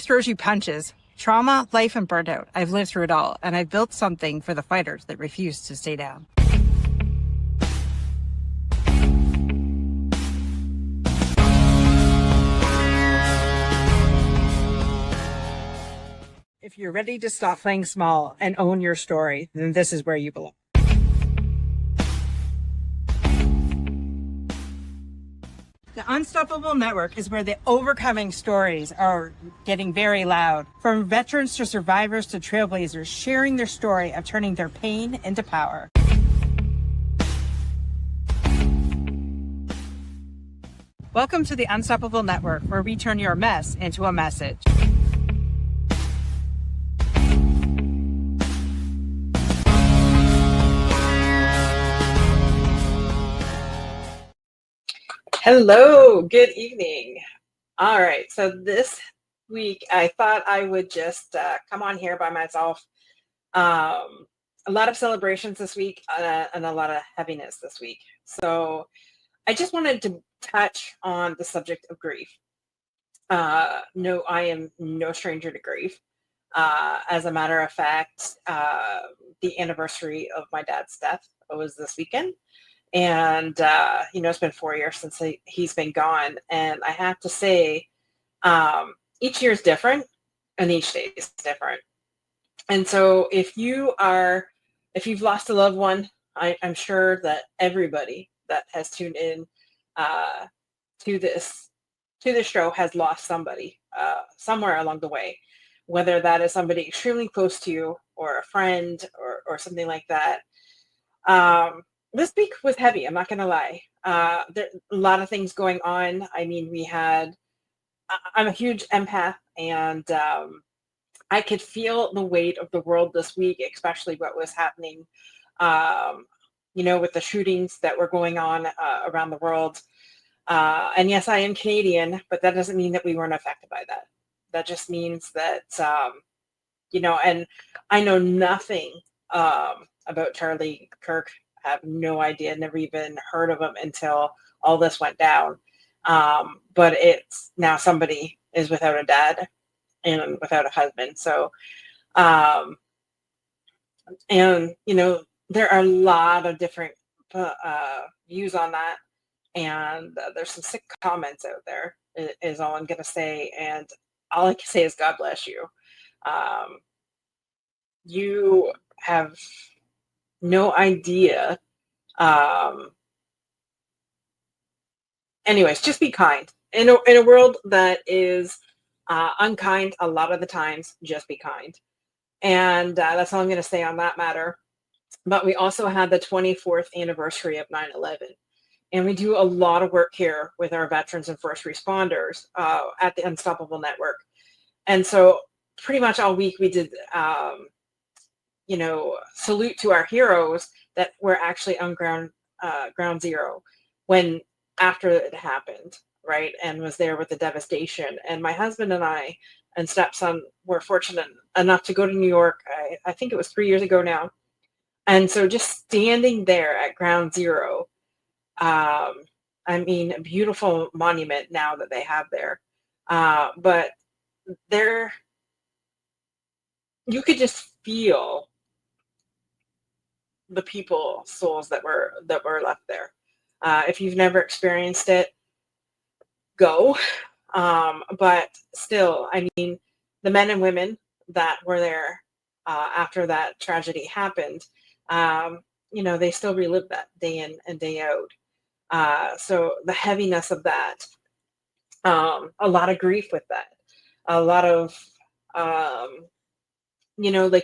throws you punches. Trauma, life, and burnout. I've lived through it all, and I've built something for the fighters that refuse to stay down. If you're ready to stop playing small and own your story, then this is where you belong. The Unstoppable Network is where the overcoming stories are getting very loud. From veterans to survivors to trailblazers, sharing their story of turning their pain into power. Welcome to the Unstoppable Network, where we turn your mess into a message. Hello, good evening. All right, so this week I thought I would just come on here by myself. A lot of celebrations this week and a lot of heaviness this week. So I just wanted to touch on the subject of grief. No, I am no stranger to grief. As a matter of fact, the anniversary of my dad's death was this weekend. And, it's been 4 years since he's been gone. And I have to say, each year is different and each day is different. And so if you've lost a loved one, I'm sure that everybody that has tuned in to this show has lost somebody somewhere along the way, whether that is somebody extremely close to you or a friend or something like that. This week was heavy, I'm not going to lie. There a lot of things going on. I mean, I'm a huge empath, and I could feel the weight of the world this week, especially what was happening, with the shootings that were going on around the world. And yes, I am Canadian, but that doesn't mean that we weren't affected by that. That just means that, and I know nothing about Charlie Kirk. Have no idea, never even heard of him until all this went down. But it's now somebody is without a dad and without a husband. So, there are a lot of different views on that. And there's some sick comments out there is all I'm going to say. And all I can say is God bless you. You have no idea. Anyways, just be kind. In a world that is unkind a lot of the times, just be kind. And that's all I'm going to say on that matter. But we also had the 24th anniversary of 9/11. And we do a lot of work here with our veterans and first responders at the Unstoppable Network. And so pretty much all week we did salute to our heroes that were actually on ground zero when after it happened, right? And was there with the devastation. And my husband and I and stepson were fortunate enough to go to New York. I think it was 3 years ago now. And so just standing there at ground zero, a beautiful monument now that they have there. But there, you could just feel the souls that were left there. If you've never experienced it, go. But still, the men and women that were there after that tragedy happened, they still relive that day in and day out. So the heaviness of that, a lot of grief with that, a lot of,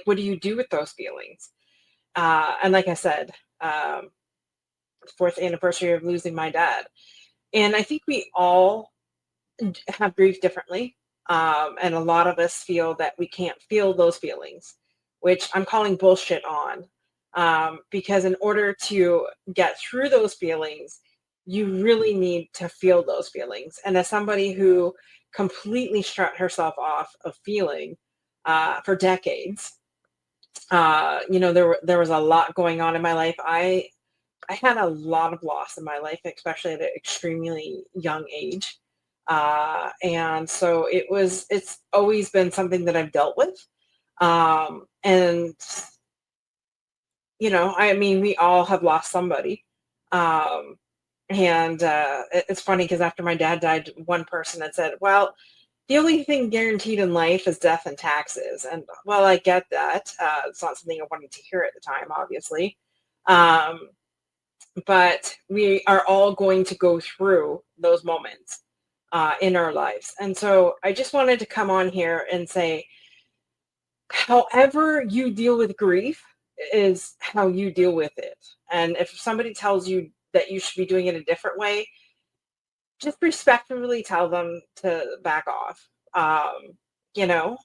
what do you do with those feelings? And like I said, 4th anniversary of losing my dad. And I think we all have grief differently. And a lot of us feel that we can't feel those feelings, which I'm calling bullshit on. Because in order to get through those feelings, you really need to feel those feelings. And as somebody who completely shut herself off of feeling for decades, there was a lot going on in my life. I had a lot of loss in my life, especially at an extremely young age. And so it's always been something that I've dealt with. And, I mean, we all have lost somebody. Um, and it's funny because after my dad died, one person had said, well, the only thing guaranteed in life is death and taxes. And well, I get that. It's not something I wanted to hear at the time, obviously. Um, but we are all going to go through those moments in our lives. And so I just wanted to come on here and say, however you deal with grief is how you deal with it. And if somebody tells you that you should be doing it a different way, just respectfully tell them to back off. You know,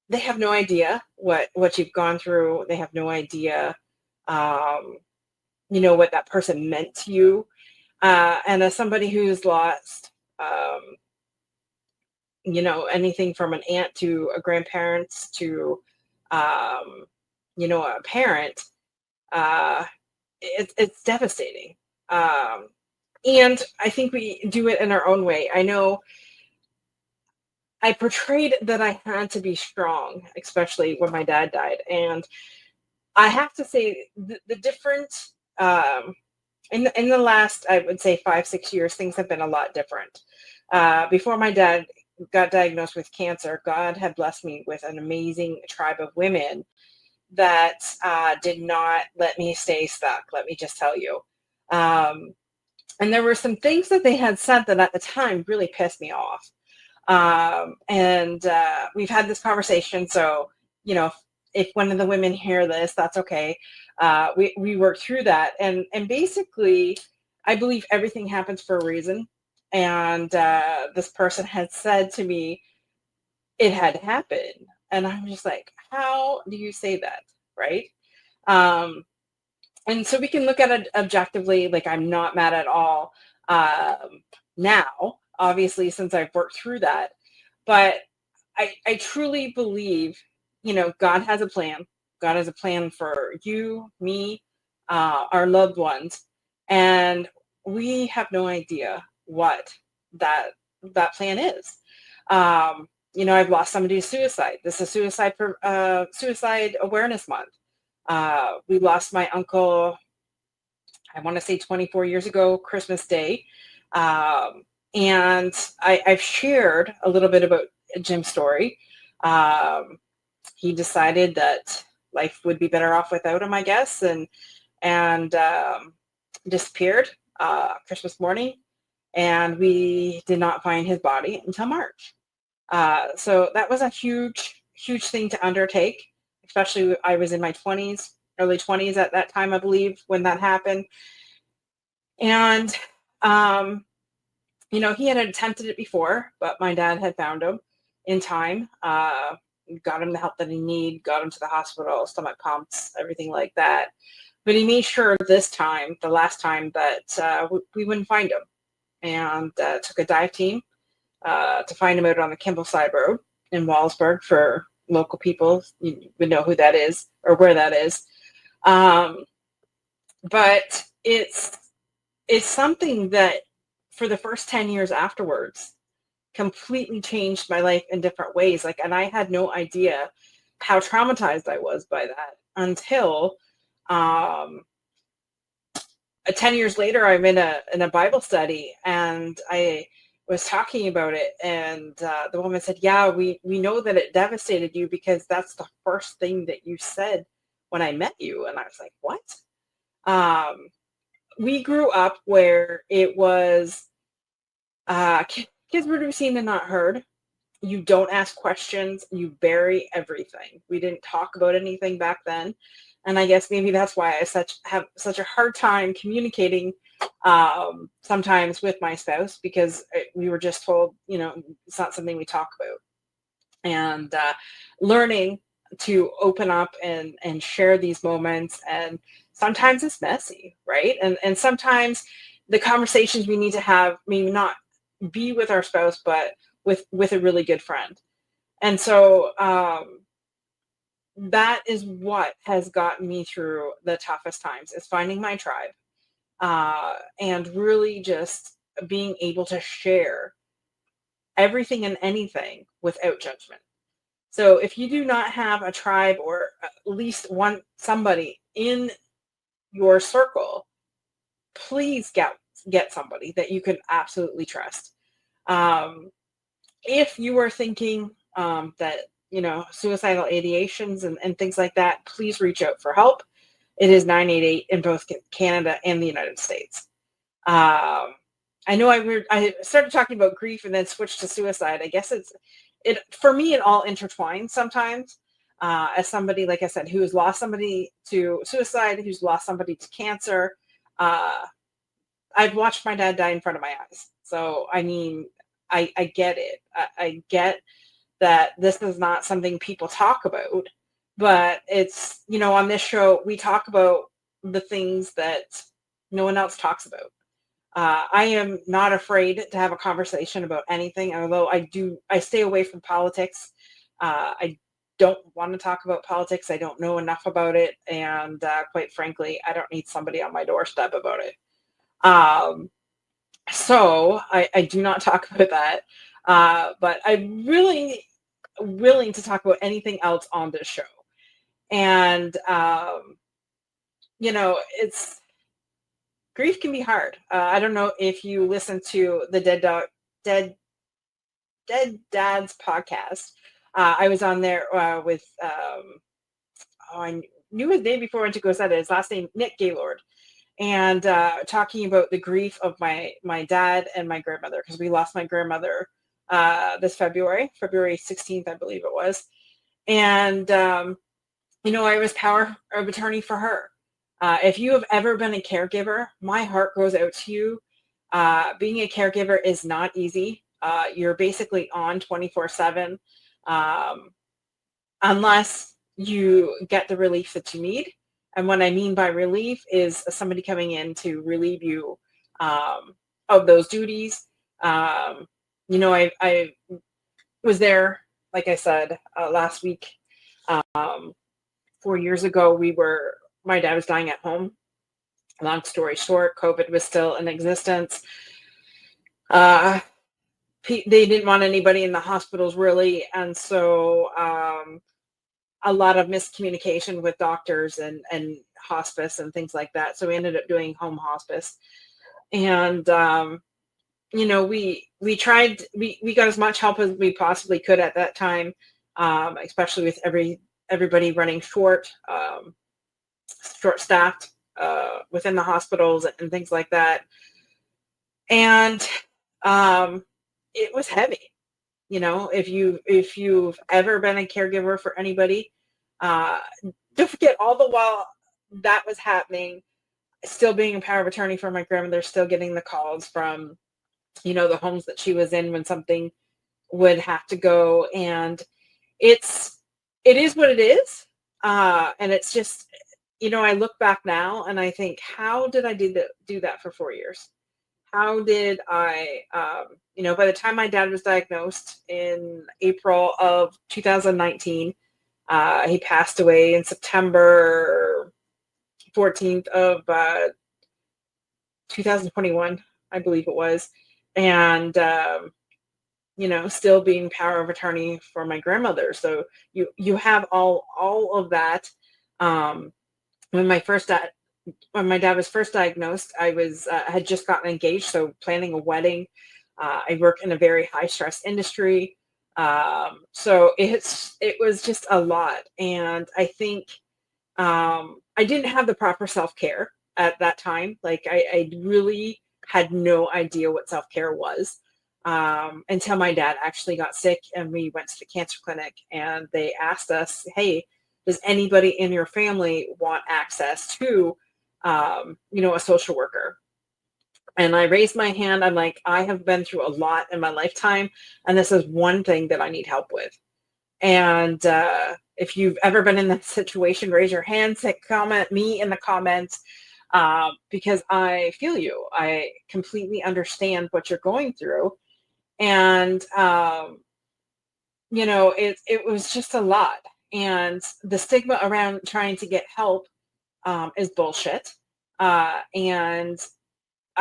they have no idea what you've gone through. They have no idea, um, what that person meant to you. And as somebody who's lost, anything from an aunt to a grandparents to, um, a parent, uh, it's devastating. Um, and I think we do it in our own way. I know I portrayed that I had to be strong, especially when my dad died. And I have to say the different, in the last, I would say 5, 6 years, things have been a lot different. Before my dad got diagnosed with cancer, God had blessed me with an amazing tribe of women that did not let me stay stuck. Let me just tell you. Um, and there were some things that they had said that at the time really pissed me off. And we've had this conversation. So, if one of the women hear this, that's okay. We worked through that. And basically, I believe everything happens for a reason. And this person had said to me, it had happened. And I'm just like, how do you say that? Right. Um, and so we can look at it objectively, like I'm not mad at all now, obviously, since I've worked through that. But I truly believe, God has a plan. God has a plan for you, me, our loved ones. And we have no idea what that that plan is. I've lost somebody to suicide. This is suicide awareness month. We lost my uncle, I want to say 24 years ago, Christmas Day. Um, and I've shared a little bit about Jim's story. Um, he decided that life would be better off without him, I guess, and disappeared Christmas morning. And we did not find his body until March. So that was a huge, huge thing to undertake, especially I was in my 20s, early 20s at that time, I believe, when that happened. And, um, he had attempted it before, but my dad had found him in time, got him the help that he needed, got him to the hospital, stomach pumps, everything like that. But he made sure this time, the last time, that we wouldn't find him. And took a dive team to find him out on the Kimball Side Road in Wallsburg. For local people, you would know who that is or where that is. But it's something that for the first 10 years afterwards completely changed my life in different ways. Like, and I had no idea how traumatized I was by that until um, 10 years later, I'm in a Bible study, and I was talking about it, and the woman said, yeah, we know that it devastated you because that's the first thing that you said when I met you. And I was like, what? Um, we grew up where it was kids were to be seen and not heard. You don't ask questions. You bury everything. We didn't talk about anything back then. And I guess maybe that's why I have such a hard time communicating sometimes with my spouse, because we were just told, it's not something we talk about. And learning to open up and share these moments. And sometimes it's messy, right? And sometimes the conversations we need to have may not be with our spouse, but with a really good friend. And so that is what has gotten me through the toughest times, is finding my tribe and really just being able to share everything and anything without judgment. So if you do not have a tribe or at least somebody in your circle, please get somebody that you can absolutely trust. Um, if you are thinking that suicidal ideations and things like that, please reach out for help. It is 988 in both Canada and the United States. I know I started talking about grief and then switched to suicide. I guess it for me, it all intertwines sometimes. As somebody, like I said, who has lost somebody to suicide, who's lost somebody to cancer, I've watched my dad die in front of my eyes. So, I mean, I get it. I get that this is not something people talk about, but it's, on this show, we talk about the things that no one else talks about. I am not afraid to have a conversation about anything, although I stay away from politics. I don't want to talk about politics. I don't know enough about it. And quite frankly, I don't need somebody on my doorstep about it. So I do not talk about that. But I'm really willing to talk about anything else on this show. And, it's grief can be hard. I don't know if you listen to the Dead Dad's podcast. I was on there with I knew his name before I went to go set it. His last name Nick Gaylord, and talking about the grief of my dad and my grandmother, because we lost my grandmother this February 16th, I believe it was, and I was power of attorney for her. If you have ever been a caregiver, my heart goes out to you. Being a caregiver is not easy. You're basically on 24/7, unless you get the relief that you need. And what I mean by relief is somebody coming in to relieve you of those duties. I was there, like I said, last week. 4 years ago, my dad was dying at home. Long story short, COVID was still in existence. They didn't want anybody in the hospitals really. And so a lot of miscommunication with doctors and hospice and things like that. So we ended up doing home hospice. And, we tried, we got as much help as we possibly could at that time, especially with everybody running short-staffed within the hospitals and things like that. And it was heavy. If you've ever been a caregiver for anybody, don't forget, all the while that was happening, still being a power of attorney for my grandmother, still getting the calls from, the homes that she was in when something would have to go. And it is what it is. And it's just, I look back now and I think, how did I do that for 4 years? How did I, by the time my dad was diagnosed in April of 2019, he passed away in September 14th of 2021, I believe it was. And, still being power of attorney for my grandmother. So you have all of that. When my dad was first diagnosed, I had just gotten engaged, so planning a wedding. I work in a very high stress industry. So it was just a lot. And I think I didn't have the proper self-care at that time. Like I really had no idea what self-care was until my dad actually got sick and we went to the cancer clinic and they asked us, hey, does anybody in your family want access to, a social worker? And I raised my hand. I'm like, I have been through a lot in my lifetime, and this is one thing that I need help with. And if you've ever been in that situation, raise your hand, comment me in the comments, because I feel you. I completely understand what you're going through. And, it was just a lot. And the stigma around trying to get help is bullshit. And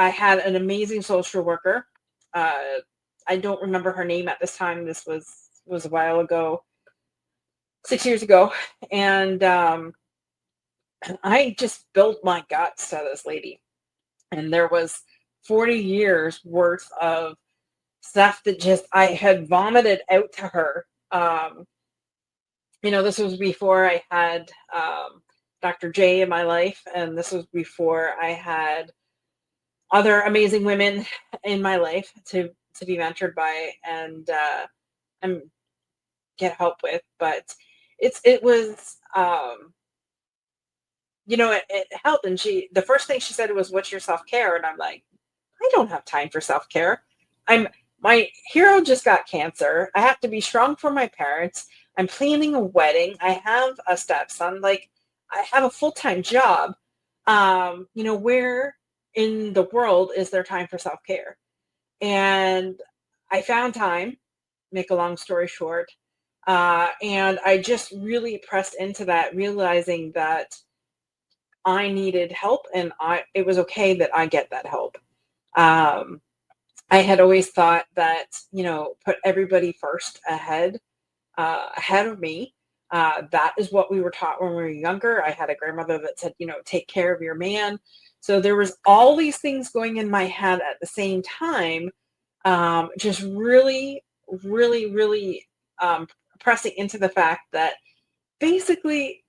I had an amazing social worker. I don't remember her name at this time. This was a while ago, 6 years ago, and I just built my guts to this lady, and there was 40 years worth of stuff that just I had vomited out to her. This was before I had Dr. J in my life, and this was before I had other amazing women in my life to be mentored by and get help with. But it was it helped. And the first thing she said was, "What's your self care?" And I'm like, I don't have time for self care. My hero just got cancer. I have to be strong for my parents. I'm planning a wedding. I have a stepson. Like, I have a full time job. Where in the world is there time for self care? And I found time. Make a long story short, and I just really pressed into that, realizing that I needed help, and it was okay that I get that help. Um, I had always thought that, put everybody first ahead of me. That is what we were taught when we were younger. I had a grandmother that said, take care of your man. So there was all these things going in my head at the same time, just really, really, really pressing into the fact that basically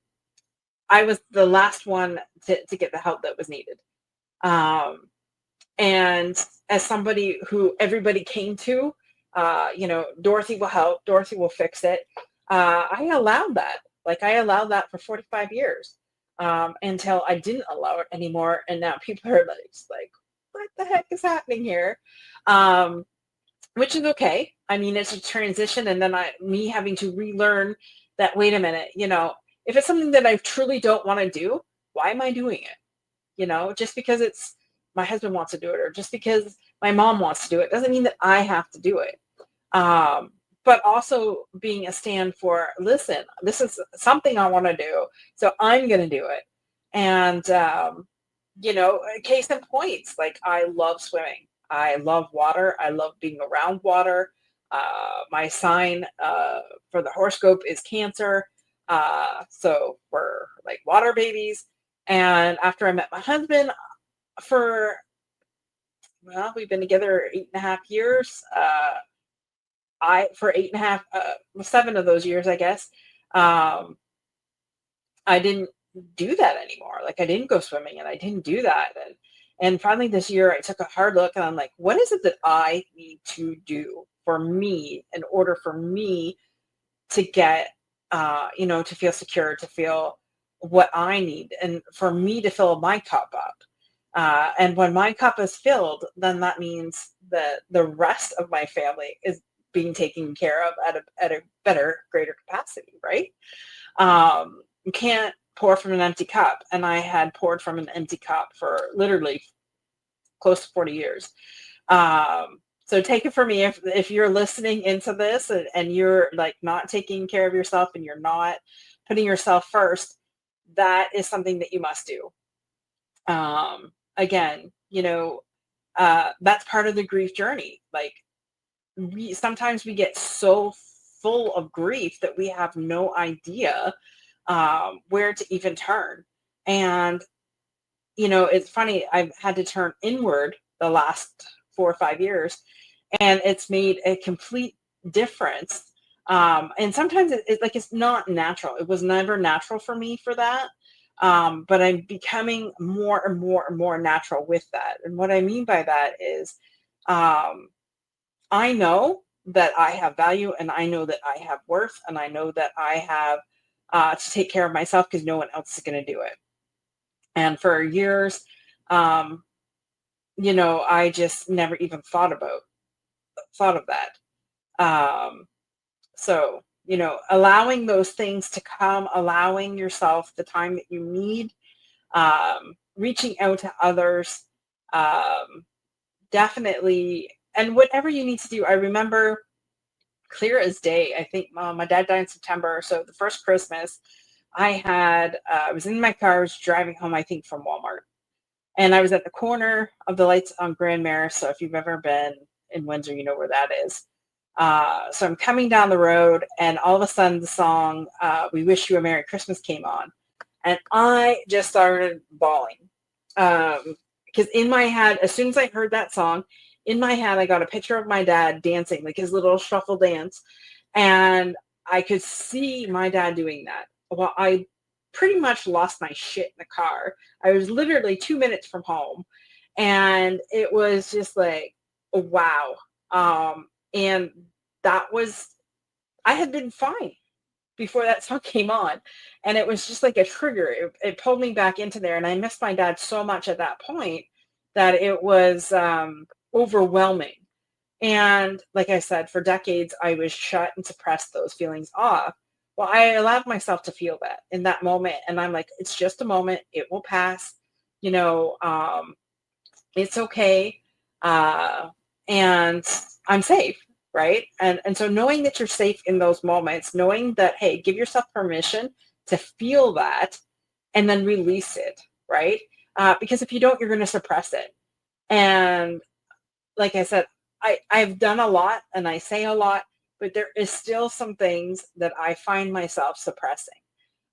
I was the last one to get the help that was needed. Um, and as somebody who everybody came to, Dorothy will help, Dorothy will fix it. I allowed that. Like, I allowed that for 45 years until I didn't allow it anymore. And now people are like, what the heck is happening here? Which is okay. I mean, it's a transition. And then me having to relearn that, wait a minute, if it's something that I truly don't want to do, why am I doing it? Just because it's my husband wants to do it, or just because my mom wants to do it, doesn't mean that I have to do it. But also being a stand for, listen, this is something I want to do, so I'm going to do it. And, case in points, like, I love swimming. I love water. I love being around water. My sign for the horoscope is Cancer. So we're like water babies. And after I met my husband, we've been together 8.5 years. For 8.5, 7 of those years, I guess, I didn't do that anymore. Like, I didn't go swimming, and I didn't do that. And finally this year I took a hard look, and I'm like, what is it that I need to do for me in order for me to get, to feel secure, to feel what I need, and for me to fill my cup up. And when my cup is filled, then that means that the rest of my family is being taken care of at a better, greater capacity, right? You can't pour from an empty cup. And I had poured from an empty cup for literally close to 40 years. So take it from me, if you're listening into this and you're like not taking care of yourself and you're not putting yourself first, that is something that you must do. Again, that's part of the grief journey. Like, sometimes we get so full of grief that we have no idea where to even turn. And, it's funny, I've had to turn inward the last 4 or 5 years, and it's made a complete difference. And sometimes it's not natural. It was never natural for me for that. But I'm becoming more and more and more natural with that. And what I mean by that is, I know that I have value, and I know that I have worth, and I know that I have to take care of myself, because no one else is going to do it. And for years, I just never even thought of that. So, allowing those things to come, allowing yourself the time that you need, reaching out to others, definitely, and whatever you need to do. I remember clear as day, I think my dad died in September. So the first Christmas I was in my car, I was driving home, I think from Walmart. And I was at the corner of the lights on Grand Marais. So if you've ever been in Windsor, you know where that is. So I'm coming down the road, and all of a sudden the song "We Wish You a Merry Christmas" came on, and I just started bawling. Because in my head, as soon as I heard that song, in my head I got a picture of my dad dancing, like his little shuffle dance, and I could see my dad doing that. Well, I pretty much lost my shit in the car. I was literally 2 minutes from home, and it was just like, wow. And that was, I had been fine before that song came on, and it was just like a trigger. It pulled me back into there, and I missed my dad so much at that point that it was overwhelming. And like I said, for decades, I was shut and suppressed those feelings off. Well, I allowed myself to feel that in that moment. And I'm like, it's just a moment. It will pass. You know, it's okay. Uh, and I'm safe. Right. And so knowing that you're safe in those moments, knowing that, hey, give yourself permission to feel that and then release it. Right. Because if you don't, you're going to suppress it. And like I said, I've done a lot and I say a lot, but there is still some things that I find myself suppressing.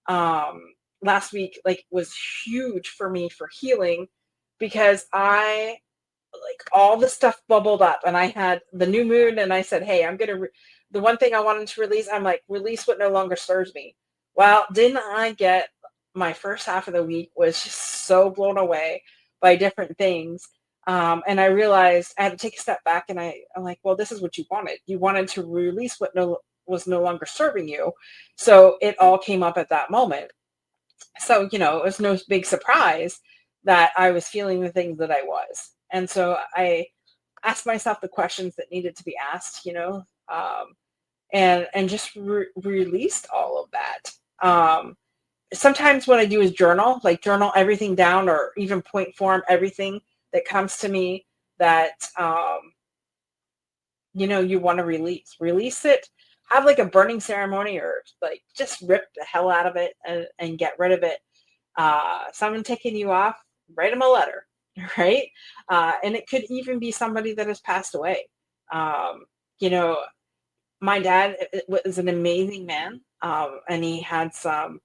Um, Last week, like, was huge for me for healing because I, like, all the stuff bubbled up and I had the new moon and I said, hey, I'm going to, the one thing I wanted to release, I'm like, release what no longer serves me. Well, didn't I get my first half of the week was just so blown away by different things. And I realized I had to take a step back and I'm like, well, this is what you wanted. You wanted to release what was no longer serving you. So it all came up at that moment. So, it was no big surprise that I was feeling the things that I was. And so I asked myself the questions that needed to be asked, and just released all of that. Sometimes what I do is journal everything down, or even point form everything that comes to me that, you want to release it, have like a burning ceremony, or like just rip the hell out of it and get rid of it. Someone taking you off, write them a letter, right? And it could even be somebody that has passed away. You know, my dad was an amazing man, and he had some.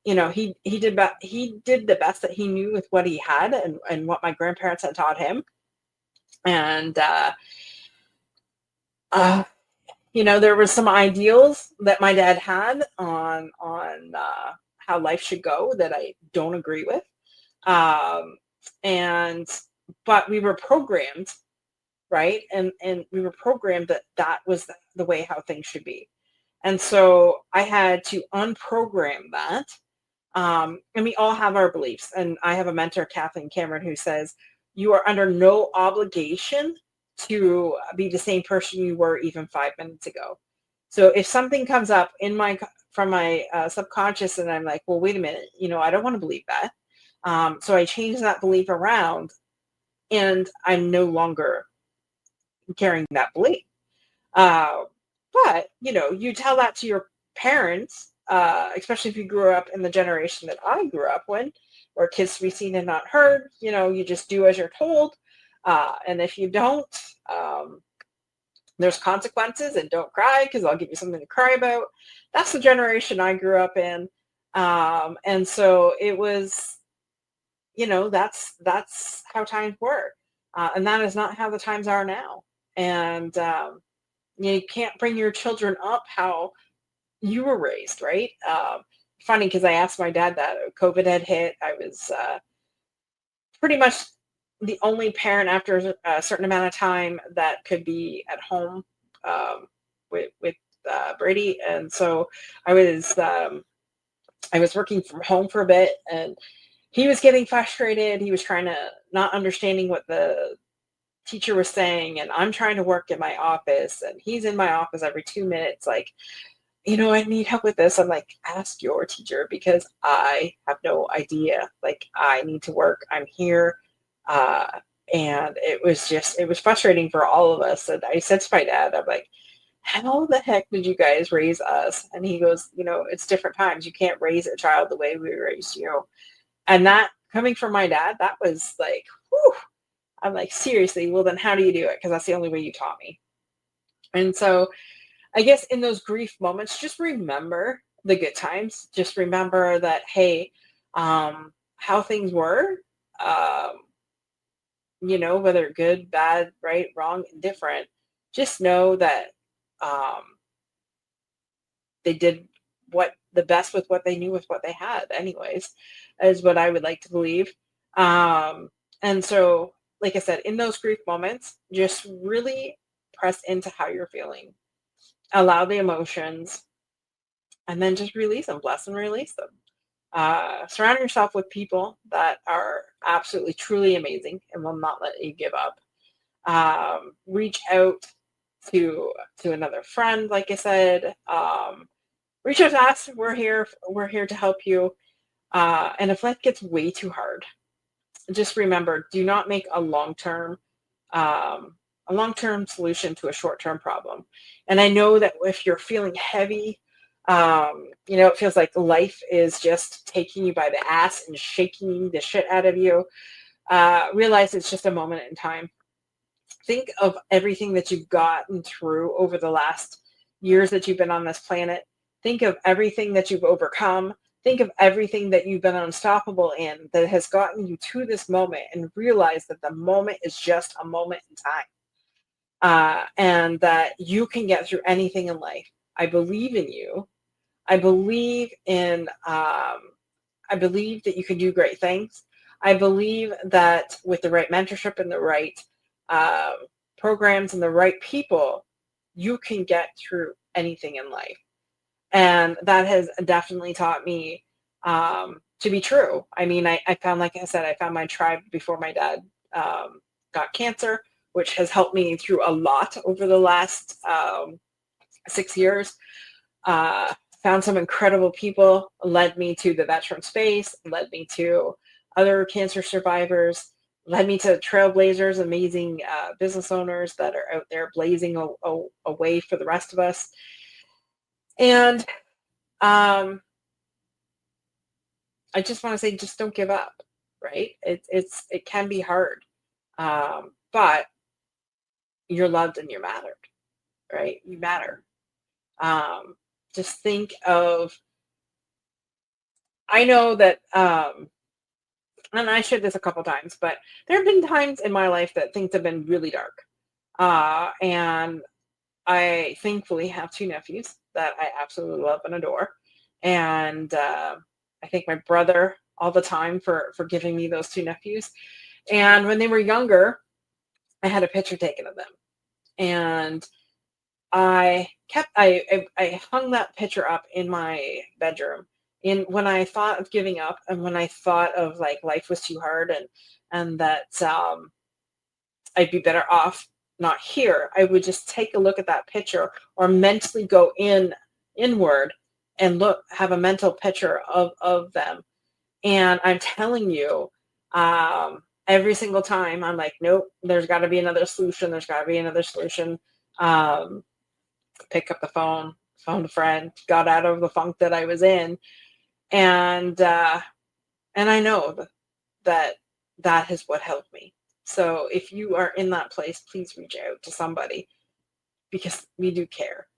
He did the best that he knew with what he had and what my grandparents had taught him. And uh, there was some ideals that my dad had on how life should go that I don't agree with. Um, and but we were programmed, right? And we were programmed that was the way how things should be. And so I had to unprogram that. And we all have our beliefs. And I have a mentor, Kathleen Cameron, who says, you are under no obligation to be the same person you were even 5 minutes ago. So if something comes up from my subconscious and I'm like, well, wait a minute, I don't want to believe that. So I change that belief around and I'm no longer carrying that belief. But, you tell that to your parents, especially if you grew up in the generation that I grew up in, where kids to be seen and not heard, you just do as you're told. And if you don't, there's consequences, and don't cry because I'll give you something to cry about. That's the generation I grew up in. And so it was, that's how times were. And that is not how the times are now. And you can't bring your children up how you were raised, right? Funny because I asked my dad that COVID had hit. I was pretty much the only parent after a certain amount of time that could be at home with Brady, and so I was working from home for a bit, and he was getting frustrated. He was trying to not understanding what the teacher was saying, and I'm trying to work in my office, and he's in my office every 2 minutes, like, I need help with this. I'm like, ask your teacher because I have no idea. Like, I need to work. I'm here. And it was frustrating for all of us. And I said to my dad, I'm like, how the heck did you guys raise us? And he goes, it's different times. You can't raise a child the way we raised you. And that coming from my dad, that was like, whew, I'm like, seriously, well then how do you do it? Because that's the only way you taught me. And so I guess in those grief moments, just remember the good times. Just remember that, hey, how things were, um, whether good, bad, right, wrong, indifferent, just know that um, they did what the best with what they knew with what they had anyways, is what I would like to believe. And so, like I said, in those grief moments, just really press into how you're feeling, allow the emotions, and then just release them, bless and release them. Surround yourself with people that are absolutely truly amazing and will not let you give up. Reach out to another friend, like I said. Reach out to us. We're here to help you. And if life gets way too hard, just remember, do not make um, a long-term solution to a short-term problem. And I know that if you're feeling heavy, it feels like life is just taking you by the ass and shaking the shit out of you. Realize it's just a moment in time. Think of everything that you've gotten through over the last years that you've been on this planet. Think of everything that you've overcome. Think of everything that you've been unstoppable in that has gotten you to this moment, and realize that the moment is just a moment in time, and that you can get through anything in life. I believe in you. I believe in, I believe that you can do great things. I believe that with the right mentorship and the right um, programs and the right people, you can get through anything in life. And that has definitely taught me to be true. I mean, I found, like I said, I found my tribe before my dad got cancer, which has helped me through a lot over the last 6 years. Uh, Found some incredible people, led me to the veteran space, led me to other cancer survivors, led me to trailblazers, amazing business owners that are out there blazing a way for the rest of us. And um, I just want to say, just don't give up, right? It can be hard, but you're loved and you're mattered, right? You matter. Um, just think of, I know that, and I shared this a couple times, but there have been times in my life that things have been really dark. And I thankfully have two nephews that I absolutely love and adore. And I thank my brother all the time for giving me those two nephews. And when they were younger, I had a picture taken of them. And I hung that picture up in my bedroom. And when I thought of giving up, and when I thought of like life was too hard, and that I'd be better off not here, I would just take a look at that picture, or mentally go inward and have a mental picture of them. And I'm telling you, every single time I'm like, nope, there's got to be another solution. There's got to be another solution. Um, Pick up the phone a friend, got out of the funk that I was in. And I know that that is what helped me. So if you are in that place, please reach out to somebody, because we do care.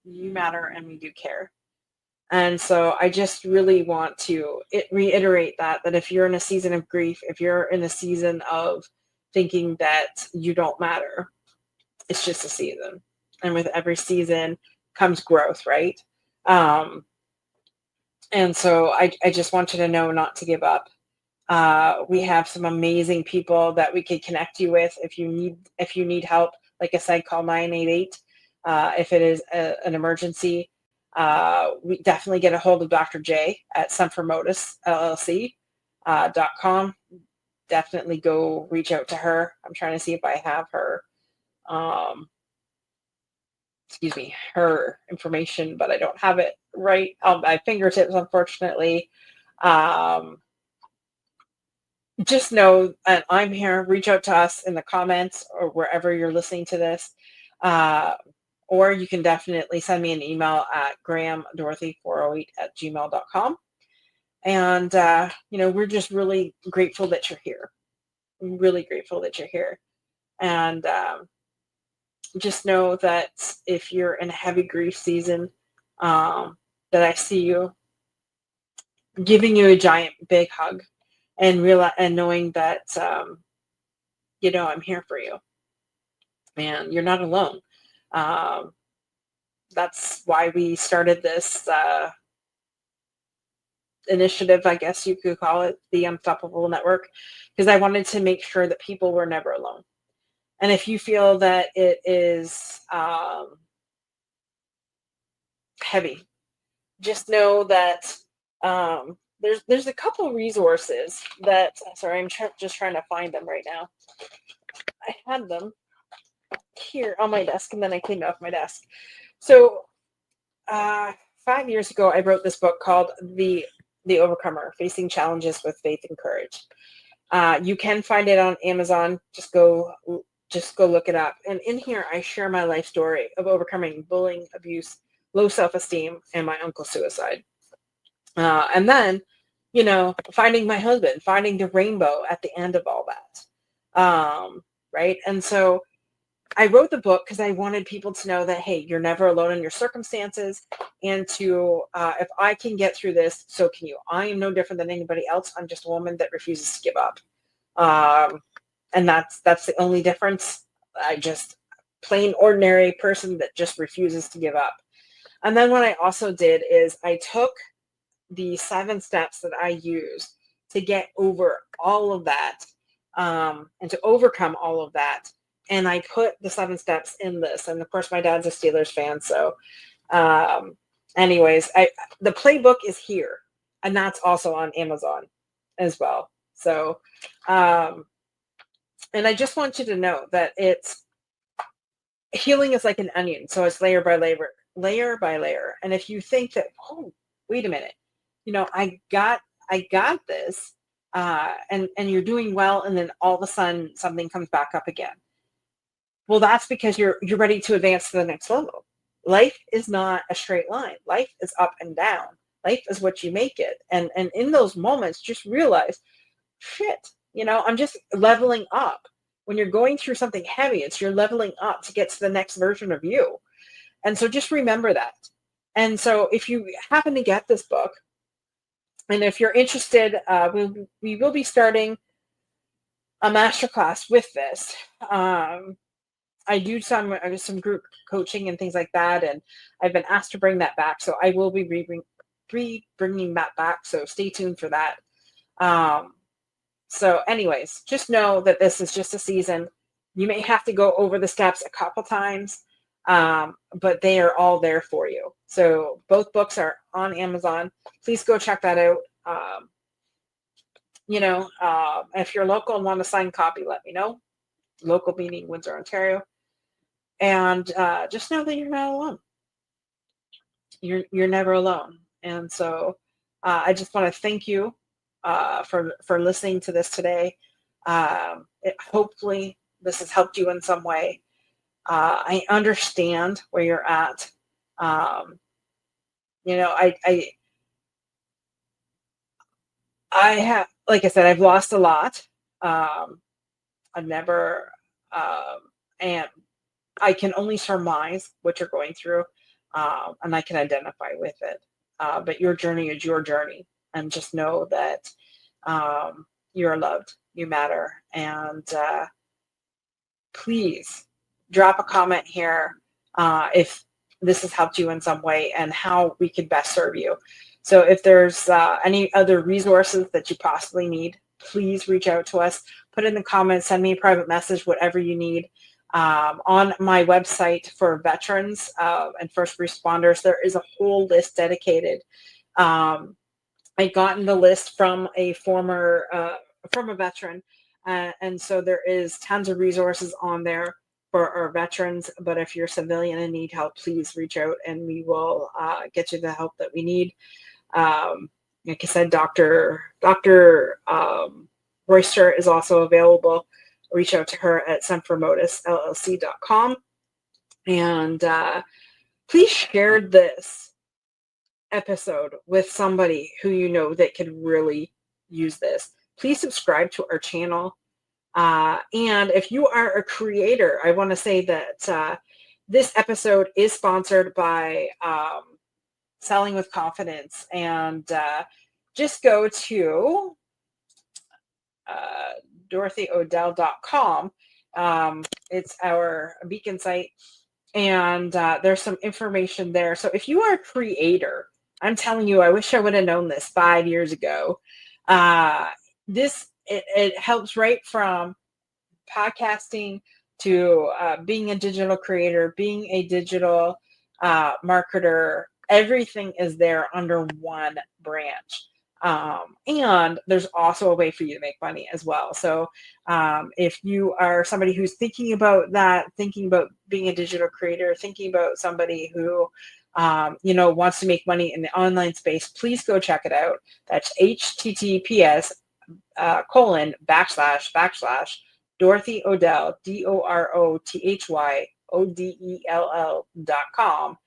You matter and we do care. And so I just really want to reiterate that if you're in a season of grief, if you're in a season of thinking that you don't matter, it's just a season. And with every season comes growth, right? Um, and so I just want you to know not to give up. We have some amazing people that we could connect you with if you need help. Like I said, call 988 if it is an emergency. We definitely get a hold of Dr. J at sunformodusllc.com. Definitely go reach out to her. I'm trying to see if I have her her information, but I don't have it right on my fingertips, unfortunately. Just know that I'm here. Reach out to us in the comments or wherever you're listening to this. Or you can definitely send me an email at grahamdorothy408@gmail.com. And, we're just really grateful that you're here. Really grateful that you're here. And just know that if you're in a heavy grief season, that I see you, giving you a giant big hug, and knowing that, I'm here for you, and you're not alone. Um, that's why we started this initiative, I guess you could call it, the Unstoppable Network, because I wanted to make sure that people were never alone. And if you feel that it is heavy, just know that there's a couple resources that, sorry, I'm just trying to find them right now. I had them here on my desk, and then I cleaned off my desk. So 5 years ago, I wrote this book called The Overcomer: Facing Challenges with Faith and Courage. You can find it on Amazon. Just go look it up. And in here, I share my life story of overcoming bullying, abuse, low self-esteem, and my uncle's suicide. And then, finding my husband, finding the rainbow at the end of all that. Right. And so I wrote the book because I wanted people to know that, hey, you're never alone in your circumstances. And if I can get through this, so can you. I am no different than anybody else. I'm just a woman that refuses to give up. And that's the only difference. I just plain ordinary person that just refuses to give up. And then what I also did is I took the 7 steps that I used to get over all of that, and to overcome all of that. And I put the 7 steps in this. And of course, my dad's a Steelers fan. So anyways, the playbook is here, and that's also on Amazon as well. So, and I just want you to know that healing is like an onion. So it's layer by layer. And if you think that, oh, wait a minute, I got this, and you're doing well, and then all of a sudden something comes back up again. Well, that's because you're ready to advance to the next level. Life is not a straight line. Life is up and down. Life is what you make it. And in those moments, just realize, shit, I'm just leveling up. When you're going through something heavy, you're leveling up to get to the next version of you. And so just remember that. And so if you happen to get this book, and if you're interested, we will be starting a masterclass with this. I do some group coaching and things like that, and I've been asked to bring that back. So I will be bringing that back. So stay tuned for that. So anyways, just know that this is just a season. You may have to go over the steps a couple times, but they are all there for you. So both books are on Amazon. Please go check that out. If you're local and want a signed copy, let me know. Local meaning Windsor, Ontario. And just know that you're not alone. You're never alone. And so I just want to thank you for listening to this today. Hopefully this has helped you in some way. I understand where you're at. I have, like I said, I've lost a lot. I've never, and I can only surmise what you're going through, and I can identify with it. But your journey is your journey, and just know that you're loved, you matter, and please drop a comment here if this has helped you in some way and how we could best serve you. So if there's any other resources that you possibly need, please reach out to us. Put in the comments, send me a private message, whatever you need. On my website for veterans and first responders, there is a whole list dedicated. I gotten the list from a veteran, and so there is tons of resources on there for our veterans. But if you're a civilian and need help, please reach out, and we will get you the help that we need. Like I said, Dr. Royster is also available. Reach out to her at sempermodusllc.com. And please share this episode with somebody who you know that could really use this. Please subscribe to our channel. And if you are a creator, I want to say that this episode is sponsored by Selling with Confidence. And just go to DorothyO'Dell.com. It's our beacon site. And there's some information there. So if you are a creator, I'm telling you, I wish I would have known this 5 years ago. It helps right from podcasting to being a digital creator, being a digital marketer. Everything is there under one branch. And there's also a way for you to make money as well. So if you are somebody who's thinking about that, thinking about being a digital creator, thinking about somebody who wants to make money in the online space, please go check it out. That's https Dorothy O'Dell, DorothyOdell.com.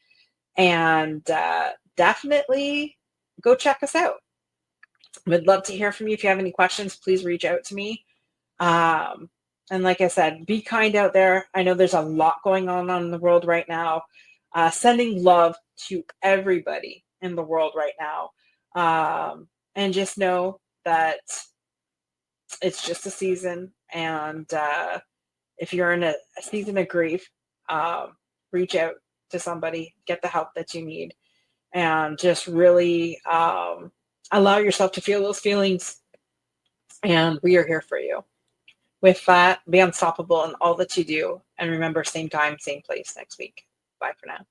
And definitely go check us out. Would love to hear from you. If you have any questions, please reach out to me. And like I said, be kind out there. I know there's a lot going on in the world right now. Sending love to everybody in the world right now. And just know that it's just a season. And if you're in a season of grief, reach out to somebody, get the help that you need, and just really allow yourself to feel those feelings. And we are here for you. With that, be unstoppable in all that you do. And remember, same time, same place next week. Bye for now.